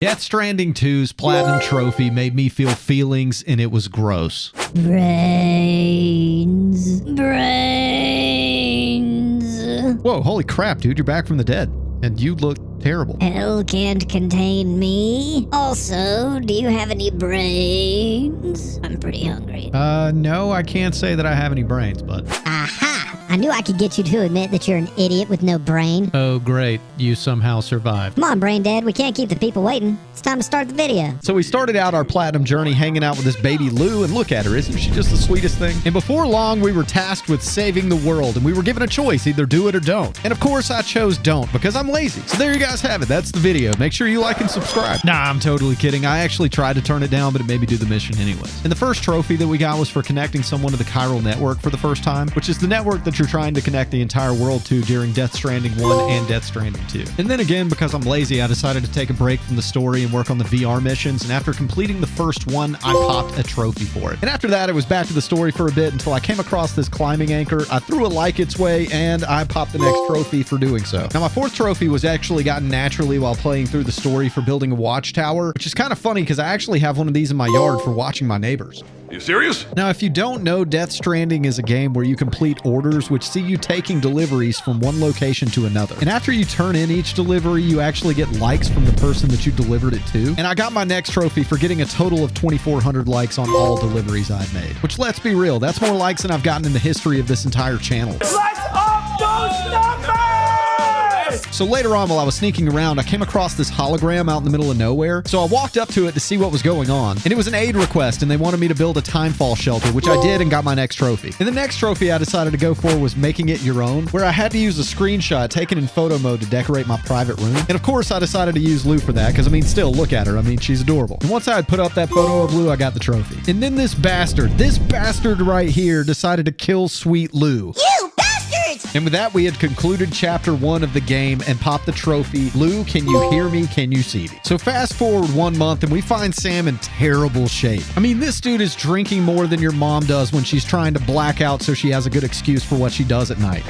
Death Stranding 2's Platinum Trophy made me feel feelings, and it was gross. Brains. Whoa, holy crap, dude, you're back from the dead. And you look terrible. Hell can't contain me. Also, do you have any brains? I'm pretty hungry. No, I can't say that I have any brains, but... Aha! I knew I could get you to admit that you're an idiot with no brain. Oh, great. You somehow survived. Come on, Brain Dad. We can't keep the people waiting. It's time to start the video. So we started out our platinum journey hanging out with this baby Lou, and look at her. Isn't she just the sweetest thing? And before long, we were tasked with saving the world, and we were given a choice. Either do it or don't. And of course, I chose don't, because I'm lazy. So there you guys have it. That's the video. Make sure you like and subscribe. Nah, I'm totally kidding. I actually tried to turn it down, but it made me do the mission anyways. And the first trophy that we got was for connecting someone to the chiral network for the first time, which is the network that you're trying to connect the entire world to during Death Stranding 1 and Death Stranding 2. And then again, because I'm lazy, I decided to take a break from the story and work on the VR missions, and after completing the first one, I popped a trophy for it. And after that, I was back to the story for a bit until I came across this climbing anchor. I threw a like its way, and I popped the next trophy for doing so. Now, my fourth trophy was actually gotten naturally while playing through the story for building a watchtower, which is kind of funny because I actually have one of these in my yard for watching my neighbors. You serious? Now, if you don't know, Death Stranding is a game where you complete orders which see you taking deliveries from one location to another. And after you turn in each delivery, you actually get likes from the person that you delivered it to. And I got my next trophy for getting a total of 2,400 likes on all deliveries I've made. Which, let's be real, that's more likes than I've gotten in the history of this entire channel. Lights up those numbers! So later on, while I was sneaking around, I came across this hologram out in the middle of nowhere. So I walked up to it to see what was going on. And it was an aid request, and they wanted me to build a timefall shelter, which I did and got my next trophy. And the next trophy I decided to go for was making it your own, where I had to use a screenshot taken in photo mode to decorate my private room. And of course, I decided to use Lou for that, because I mean, still, look at her. I mean, she's adorable. And once I had put up that photo of Lou, I got the trophy. And then this bastard right here decided to kill sweet Lou. You bastards! And with that, we had concluded chapter 1 of the game and popped the trophy. Lou, can you hear me? Can you see me? So fast forward 1 month and we find Sam in terrible shape. I mean, this dude is drinking more than your mom does when she's trying to black out so she has a good excuse for what she does at night.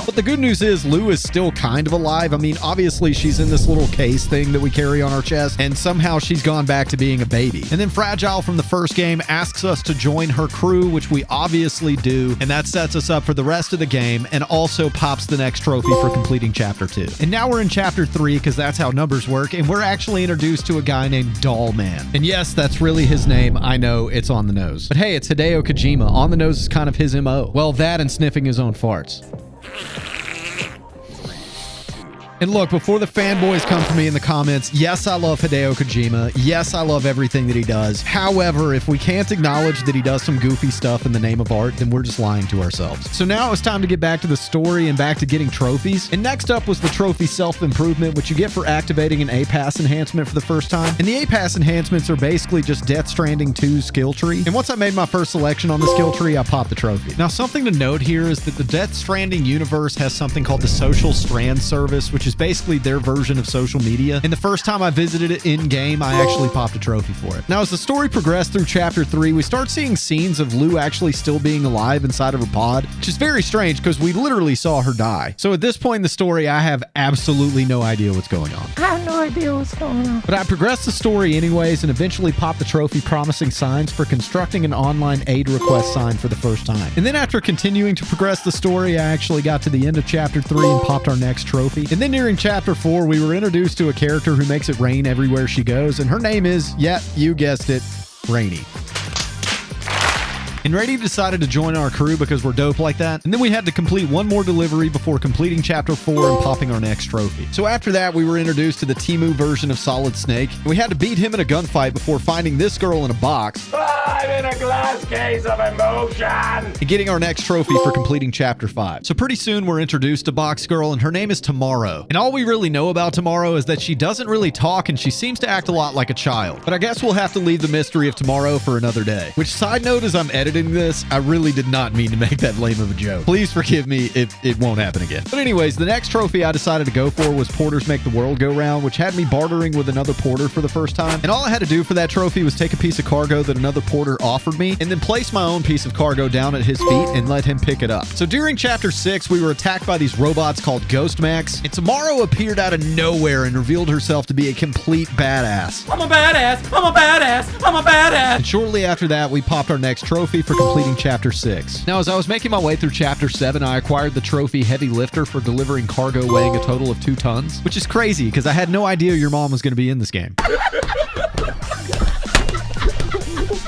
But the good news is Lou is still kind of alive. I mean, obviously she's in this little case thing that we carry on our chest, and somehow she's gone back to being a baby. And then Fragile from the first game asks us to join her crew, which we obviously do, and that sets us up for the rest of the game and also pops the next trophy for completing chapter 2. And now we're in chapter 3 because that's how numbers work, and we're actually introduced to a guy named Doll Man. And yes, that's really his name. I know, it's on the nose. But hey, it's Hideo Kojima. On the nose is kind of his MO. Well, that and sniffing his own farts. And look, before the fanboys come for me in the comments, yes, I love Hideo Kojima. Yes, I love everything that he does. However, if we can't acknowledge that he does some goofy stuff in the name of art, then we're just lying to ourselves. So now it's time to get back to the story and back to getting trophies. And next up was the trophy self-improvement, which you get for activating an A-Pass enhancement for the first time. And the A-Pass enhancements are basically just Death Stranding 2's skill tree. And once I made my first selection on the skill tree, I popped the trophy. Now, something to note here is that the Death Stranding universe has something called the Social Strand service, which is basically their version of social media. And the first time I visited it in-game, I actually popped a trophy for it. Now, as the story progressed through chapter 3, we start seeing scenes of Lou actually still being alive inside of her pod, which is very strange because we literally saw her die. So at this point in the story, I have absolutely no idea what's going on. I have no idea what's going on. But I progressed the story anyways and eventually popped the trophy Promising Signs for constructing an online aid request sign for the first time. And then after continuing to progress the story, I actually got to the end of chapter 3 and popped our next trophy. And then during chapter 4, we were introduced to a character who makes it rain everywhere she goes, and her name is, yeah, you guessed it, Rainy. And Rainy decided to join our crew because we're dope like that. And then we had to complete one more delivery before completing chapter 4 and popping our next trophy. So after that, we were introduced to the Temu version of Solid Snake. And we had to beat him in a gunfight before finding this girl in a box. I'm in a glass case of emotion! And getting our next trophy for completing chapter 5. So pretty soon we're introduced to Box Girl, and her name is Tomorrow. And all we really know about Tomorrow is that she doesn't really talk and she seems to act a lot like a child. But I guess we'll have to leave the mystery of Tomorrow for another day. Which, side note, as I'm editing editing this, I really did not mean to make that lame of a joke. Please forgive me if it won't happen again. But anyways, the next trophy I decided to go for was Porters Make the World Go Round, which had me bartering with another porter for the first time. And all I had to do for that trophy was take a piece of cargo that another porter offered me and then place my own piece of cargo down at his feet and let him pick it up. So during chapter 6, we were attacked by these robots called Ghost Mechs, and Tomorrow appeared out of nowhere and revealed herself to be a complete badass. I'm a badass. I'm a badass. I'm a badass. And shortly after that, we popped our next trophy for completing chapter 6. Now, as I was making my way through chapter 7, I acquired the trophy Heavy Lifter for delivering cargo weighing a total of 2 tons, which is crazy because I had no idea your mom was going to be in this game.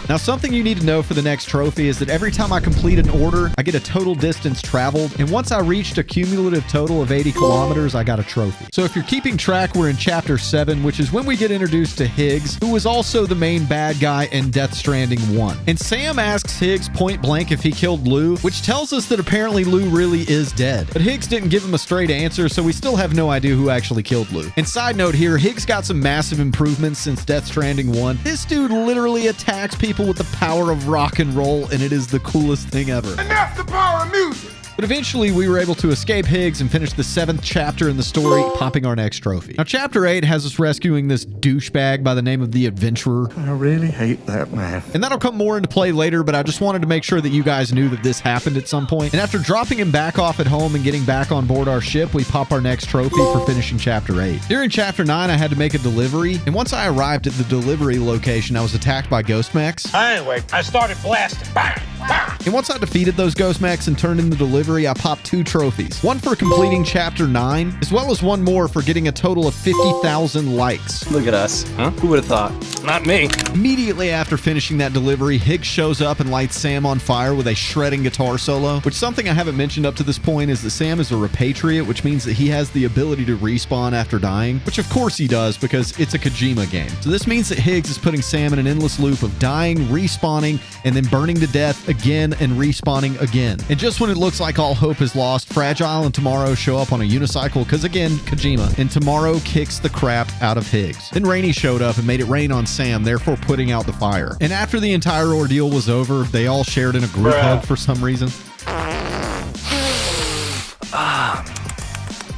Now, something you need to know for the next trophy is that every time I complete an order, I get a total distance traveled, and once I reached a cumulative total of 80 kilometers, I got a trophy. So if you're keeping track, we're in chapter 7, which is when we get introduced to Higgs, who was also the main bad guy in Death Stranding 1. And Sam asks Higgs point blank if he killed Lou, which tells us that apparently Lou really is dead. But Higgs didn't give him a straight answer, so we still have no idea who actually killed Lou. And side note here, Higgs got some massive improvements since Death Stranding 1. This dude literally attacks people with the power of rock and roll, and it is the coolest thing ever. And that's the power of music. But eventually, we were able to escape Higgs and finish the 7th chapter in the story, popping our next trophy. Now, chapter 8 has us rescuing this douchebag by the name of the Adventurer. I really hate that man. And that'll come more into play later, but I just wanted to make sure that you guys knew that this happened at some point. And after dropping him back off at home and getting back on board our ship, we pop our next trophy for finishing chapter 8. During chapter 9, I had to make a delivery, and once I arrived at the delivery location, I was attacked by Ghost Mechs. Anyway, I started blasting. Bang! Bang! And once I defeated those Ghost Mechs and turned in the delivery, I popped 2 trophies. One for completing chapter 9, as well as one more for getting a total of 50,000 likes. Look at us. Huh? Who would have thought? Not me. Immediately after finishing that delivery, Higgs shows up and lights Sam on fire with a shredding guitar solo, which something I haven't mentioned up to this point is that Sam is a repatriate, which means that he has the ability to respawn after dying, which of course he does because it's a Kojima game. So this means that Higgs is putting Sam in an endless loop of dying, respawning, and then burning to death again and respawning again. And just when it looks like all hope is lost, Fragile and Tomorrow show up on a unicycle because again, Kojima, and Tomorrow kicks the crap out of Higgs. Then Rainey showed up and made it rain on Sam, therefore putting out the fire. And after the entire ordeal was over, they all shared in a group hug for some reason.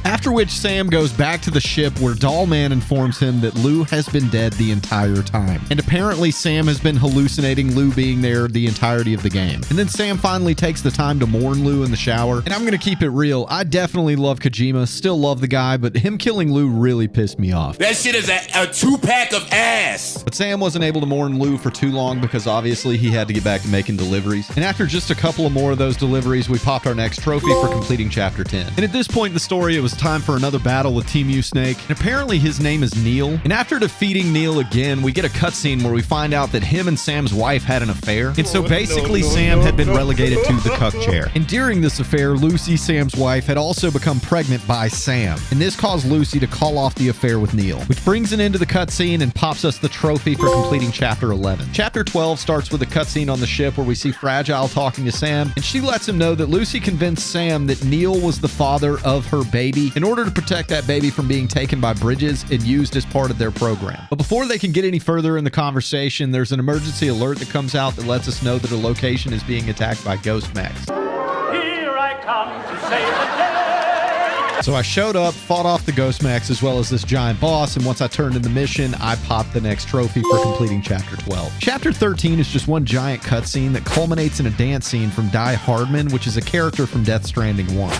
After which Sam goes back to the ship where Doll Man informs him that Lou has been dead the entire time. And apparently Sam has been hallucinating Lou being there the entirety of the game. And then Sam finally takes the time to mourn Lou in the shower. And I'm going to keep it real. I definitely love Kojima, still love the guy, but him killing Lou really pissed me off. That shit is a 2-pack of ass. But Sam wasn't able to mourn Lou for too long because obviously he had to get back to making deliveries. And after just a couple of more of those deliveries, we popped our next trophy for completing chapter 10. And at this point in the story, it was time for another battle with Team U-Snake. And apparently his name is Neil. And after defeating Neil again, we get a cutscene where we find out that him and Sam's wife had an affair. And so basically Sam had been relegated to the cuck chair. And during this affair, Lucy, Sam's wife, had also become pregnant by Sam. And this caused Lucy to call off the affair with Neil, which brings an end to the cutscene and pops us the trophy for completing chapter 11. Chapter 12 starts with a cutscene on the ship where we see Fragile talking to Sam, and she lets him know that Lucy convinced Sam that Neil was the father of her baby in order to protect that baby from being taken by Bridges and used as part of their program. But before they can get any further in the conversation, there's an emergency alert that comes out that lets us know that a location is being attacked by Ghost Mechs. Here I come to save the day. So I showed up, fought off the Ghost Mechs as well as this giant boss, and once I turned in the mission, I popped the next trophy for completing Chapter 12. Chapter 13 is just one giant cutscene that culminates in a dance scene from Die Hardman, which is a character from Death Stranding 1.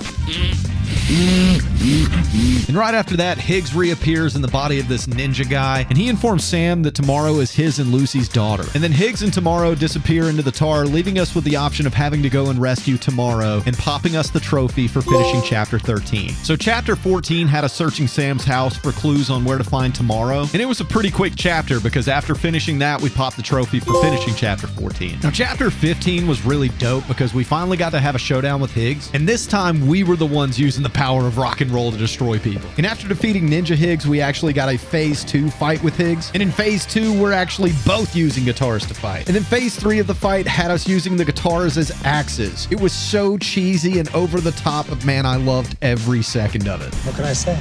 And right after that, Higgs reappears in the body of this ninja guy, and he informs Sam that Tomorrow is his and Lucy's daughter. And then Higgs and Tomorrow disappear into the tar, leaving us with the option of having to go and rescue Tomorrow and popping us the trophy for finishing Chapter 13. So Chapter 14 had us searching Sam's house for clues on where to find Tomorrow, and it was a pretty quick chapter because after finishing that, we popped the trophy for finishing Chapter 14. Now, Chapter 15 was really dope because we finally got to have a showdown with Higgs, and this time we were the ones using the power of rock and roll to destroy people. And after defeating Ninja Higgs, we actually got a Phase 2 fight with Higgs, and in Phase 2, we're actually both using guitars to fight. And then Phase 3 of the fight had us using the guitars as axes. It was so cheesy and over the top, but man, I loved every second of it. What can I say?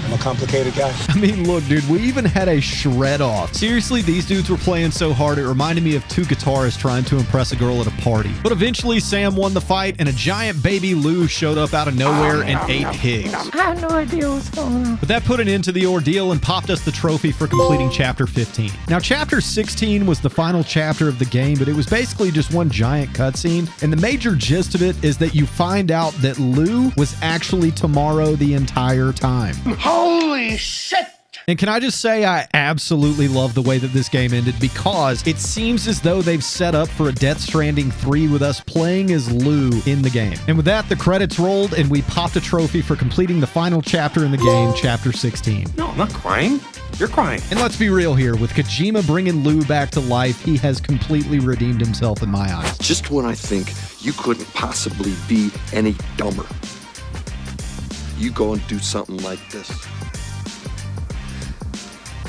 I'm a complicated guy. I mean, look, dude, we even had a shred off. Seriously, these dudes were playing so hard, it reminded me of two guitarists trying to impress a girl at a party. But eventually, Sam won the fight, and a giant baby Lou showed up out of nowhere and ate pigs. I have no idea what's going on. But that put an end to the ordeal and popped us the trophy for completing Chapter 15. Now, Chapter 16 was the final chapter of the game, but it was basically just one giant cutscene, and the major gist of it is that you find out that Lou was actually Tomorrow the entire time. Holy shit! And can I just say I absolutely love the way that this game ended, because it seems as though they've set up for a Death Stranding 3 with us playing as Lou in the game. And with that, the credits rolled and we popped a trophy for completing the final chapter in the game, Chapter 16. No, I'm not crying. You're crying. And let's be real here, with Kojima bringing Lou back to life, he has completely redeemed himself in my eyes. Just when I think you couldn't possibly be any dumber, you go and do something like this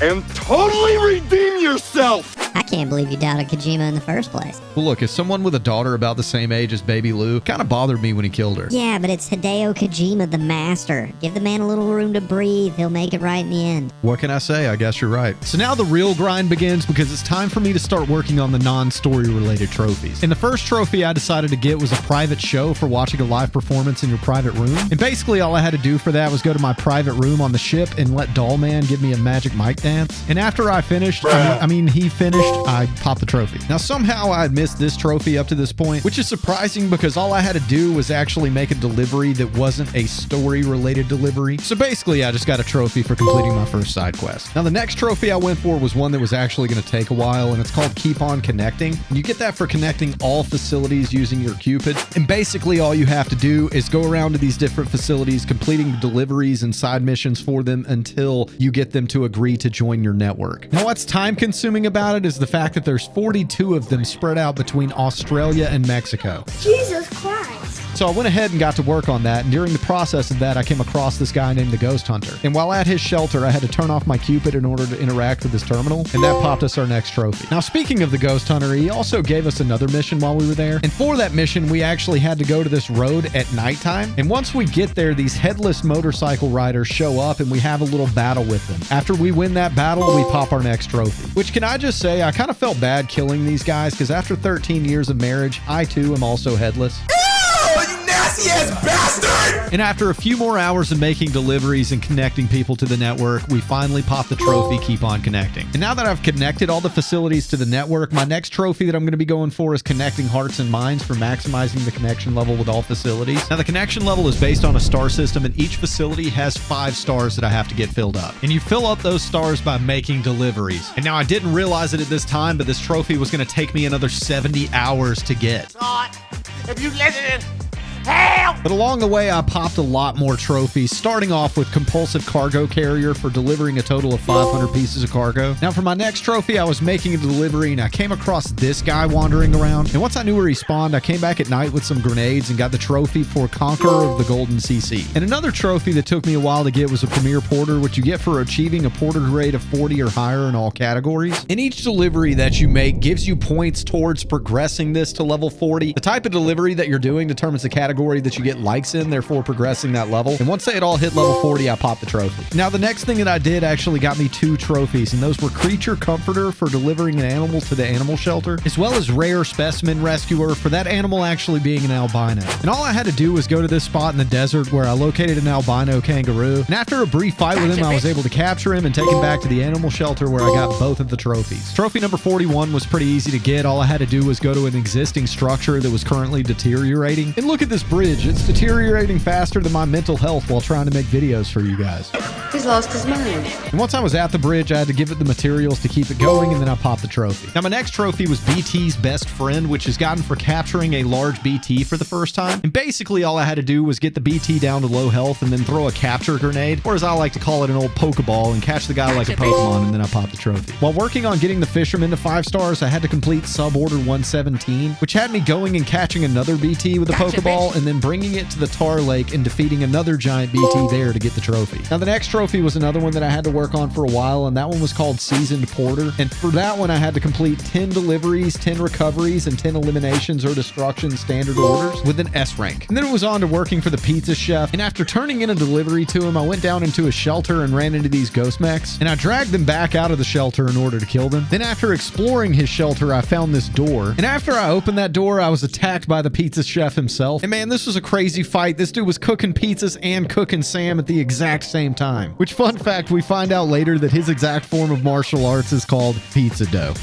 and totally redeem yourself. I can't believe you doubted Kojima in the first place. Well, look, as someone with a daughter about the same age as baby Lou, kind of bothered me when he killed her. Yeah, but it's Hideo Kojima, the master. Give the man a little room to breathe. He'll make it right in the end. What can I say? I guess you're right. So now the real grind begins, because it's time for me to start working on the non-story related trophies. And the first trophy I decided to get was a private show for watching a live performance in your private room. And basically all I had to do for that was go to my private room on the ship and let Dollman give me a magic mic dance. And after I finished, he finished, I popped the trophy. Now somehow I had missed this trophy up to this point, which is surprising because all I had to do was actually make a delivery that wasn't a story related delivery. So basically I just got a trophy for completing my first side quest. Now the next trophy I went for was one that was actually going to take a while, and it's called Keep On Connecting. And you get that for connecting all facilities using your Cupid. And basically all you have to do is go around to these different facilities, completing deliveries and side missions for them until you get them to agree to join your network. Now what's time consuming about it is the fact that there's 42 of them spread out between Australia and Mexico. Jesus Christ. So I went ahead and got to work on that, and during the process of that, I came across this guy named the Ghost Hunter. And while at his shelter, I had to turn off my Cupid in order to interact with his terminal, and that popped us our next trophy. Now, speaking of the Ghost Hunter, he also gave us another mission while we were there, and for that mission, we actually had to go to this road at nighttime. And once we get there, these headless motorcycle riders show up, and we have a little battle with them. After we win that battle, we pop our next trophy. Which, can I just say, I kind of felt bad killing these guys, because after 13 years of marriage, I too am also headless. Nasty-ass bastard! And after a few more hours of making deliveries and connecting people to the network, we finally popped the trophy, Keep On Connecting. And now that I've connected all the facilities to the network, my next trophy that I'm going to be going for is Connecting Hearts and Minds for maximizing the connection level with all facilities. Now, the connection level is based on a star system, and each facility has 5 stars that I have to get filled up. And you fill up those stars by making deliveries. And now I didn't realize it at this time, but this trophy was going to take me another 70 hours to get. If you let it in, but along the way, I popped a lot more trophies, starting off with Compulsive Cargo Carrier for delivering a total of 500 pieces of cargo. Now, for my next trophy, I was making a delivery, and I came across this guy wandering around. And once I knew where he spawned, I came back at night with some grenades and got the trophy for Conqueror of the Golden CC. And another trophy that took me a while to get was a Premier Porter, which you get for achieving a porter grade of 40 or higher in all categories. And each delivery that you make gives you points towards progressing this to level 40. The type of delivery that you're doing determines the category that you get likes in, therefore progressing that level. And once they had all hit level 40, I popped the trophy. Now, the next thing that I did actually got me 2 trophies, and those were Creature Comforter for delivering an animal to the animal shelter, as well as Rare Specimen Rescuer for that animal actually being an albino. And all I had to do was go to this spot in the desert where I located an albino kangaroo, and after a brief fight with him, I was able to capture him and take him back to the animal shelter where I got both of the trophies. Trophy number 41 was pretty easy to get. All I had to do was go to an existing structure that was currently deteriorating. And look at this bridge. It's deteriorating faster than my mental health while trying to make videos for you guys. He's lost his mind. And once I was at the bridge, I had to give it the materials to keep it going, and then I popped the trophy. Now, my next trophy was BT's Best Friend, which is gotten for capturing a large BT for the first time. And basically, all I had to do was get the BT down to low health and then throw a capture grenade, or as I like to call it, an old Pokeball, and catch the guy like a Pokemon, and then I popped the trophy. While working on getting the Fisherman to 5 stars, I had to complete Suborder 117, which had me going and catching another BT with a Pokeball, wall and then bringing it to the tar lake and defeating another giant BT there to get the trophy. Now, the next trophy was another one that I had to work on for a while, and that one was called Seasoned Porter. And for that one, I had to complete 10 deliveries, 10 recoveries, and 10 eliminations or destruction standard orders with an S rank. And then it was on to working for the pizza chef. And after turning in a delivery to him, I went down into a shelter and ran into these ghost mechs. And I dragged them back out of the shelter in order to kill them. Then after exploring his shelter, I found this door. And after I opened that door, I was attacked by the pizza chef himself. And man, this was a crazy fight. This dude was cooking pizzas and cooking Sam at the exact same time. Which, fun fact, we find out later that his exact form of martial arts is called pizza dough.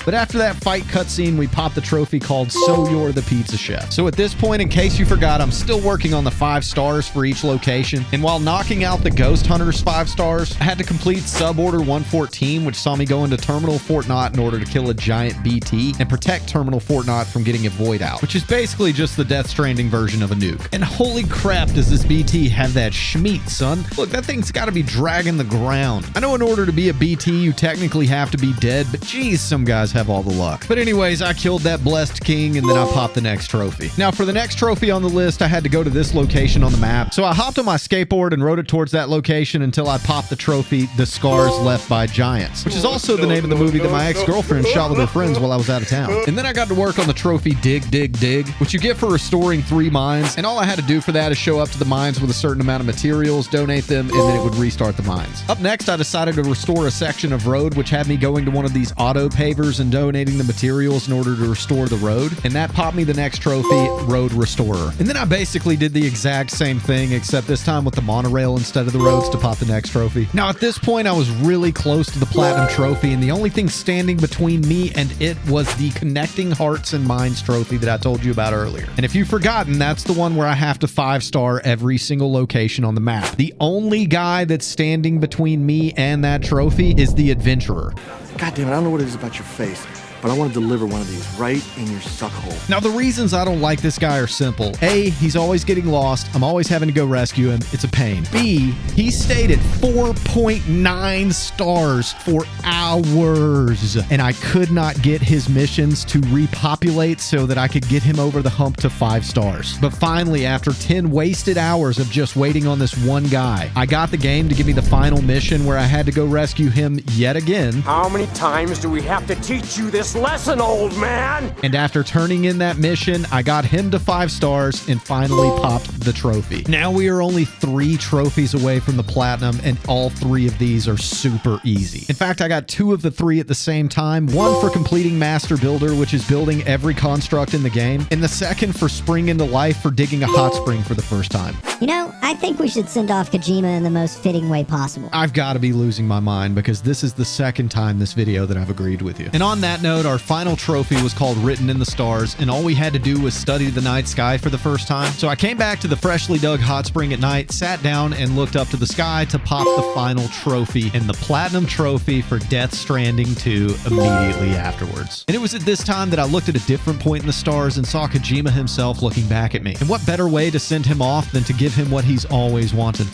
But after that fight cutscene, we popped the trophy called So You're the Pizza Chef. So at this point, in case you forgot, I'm still working on the 5 stars for each location. And while knocking out the Ghost Hunters 5 stars, I had to complete Suborder 114, which saw me go into Terminal Fort Knot in order to kill a giant BT and protect Terminal Fort Knot from getting a void out, which is basically just the Death Stranding version of a nuke. And holy crap, does this BT have that schmeat, son. Look, that thing's got to be dragging the ground. I know in order to be a BT, you technically have to be dead, but geez, some guys have all the luck. But anyways, I killed that blessed king and then I popped the next trophy. Now for the next trophy on the list, I had to go to this location on the map. So I hopped on my skateboard and rode it towards that location until I popped the trophy, The Scars Left by Giants, which is also the name of the movie that my ex-girlfriend shot with her friends while I was out of town. And then I got to work on the trophy Dig, Dig, Dig, which you get for restoring 3 mines. And all I had to do for that is show up to the mines with a certain amount of materials, donate them, and then it would restart the mines. Up next, I decided to restore a section of road, which had me going to one of these auto pavers and donating the materials in order to restore the road, and that popped me the next trophy, Road Restorer. And then I basically did the exact same thing, except this time with the monorail instead of the roads to pop the next trophy. Now at this point, I was really close to the platinum trophy, and the only thing standing between me and it was the Connecting Hearts and Minds trophy that I told you about earlier. And if you've forgotten, that's the one where I have to 5-star every single location on the map. The only guy that's standing between me and that trophy is the Adventurer. God damn it, I don't know what it is about your face, but I want to deliver one of these right in your suck hole. Now, the reasons I don't like this guy are simple. A, he's always getting lost. I'm always having to go rescue him. It's a pain. B, he stayed at 4.9 stars for hours, and I could not get his missions to repopulate so that I could get him over the hump to 5 stars. But finally, after 10 wasted hours of just waiting on this one guy, I got the game to give me the final mission where I had to go rescue him yet again. How many times do we have to teach you this lesson, old man? And after turning in that mission, I got him to 5 stars and finally popped the trophy. Now we are only 3 trophies away from the platinum, and all 3 of these are super easy. In fact, I got 2 of the 3 at the same time. One for completing Master Builder, which is building every construct in the game, and the second for Spring into Life for digging a hot spring for the first time. You know, I think we should send off Kojima in the most fitting way possible. I've got to be losing my mind because this is the second time this video that I've agreed with you. And on that note, our final trophy was called Written in the Stars, and all we had to do was study the night sky for the first time. So I came back to the freshly dug hot spring at night, sat down, and looked up to the sky to pop the final trophy, and the platinum trophy for Death Stranding 2 immediately afterwards. And it was at this time that I looked at a different point in the stars and saw Kojima himself looking back at me. And what better way to send him off than to give him what he's always wanted.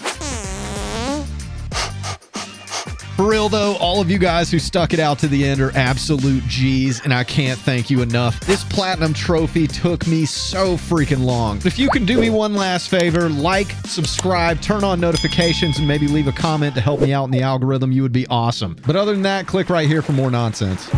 For real though, all of you guys who stuck it out to the end are absolute G's, and I can't thank you enough. This platinum trophy took me so freaking long. If you can do me one last favor, like, subscribe, turn on notifications, and maybe leave a comment to help me out in the algorithm, you would be awesome. But other than that, click right here for more nonsense.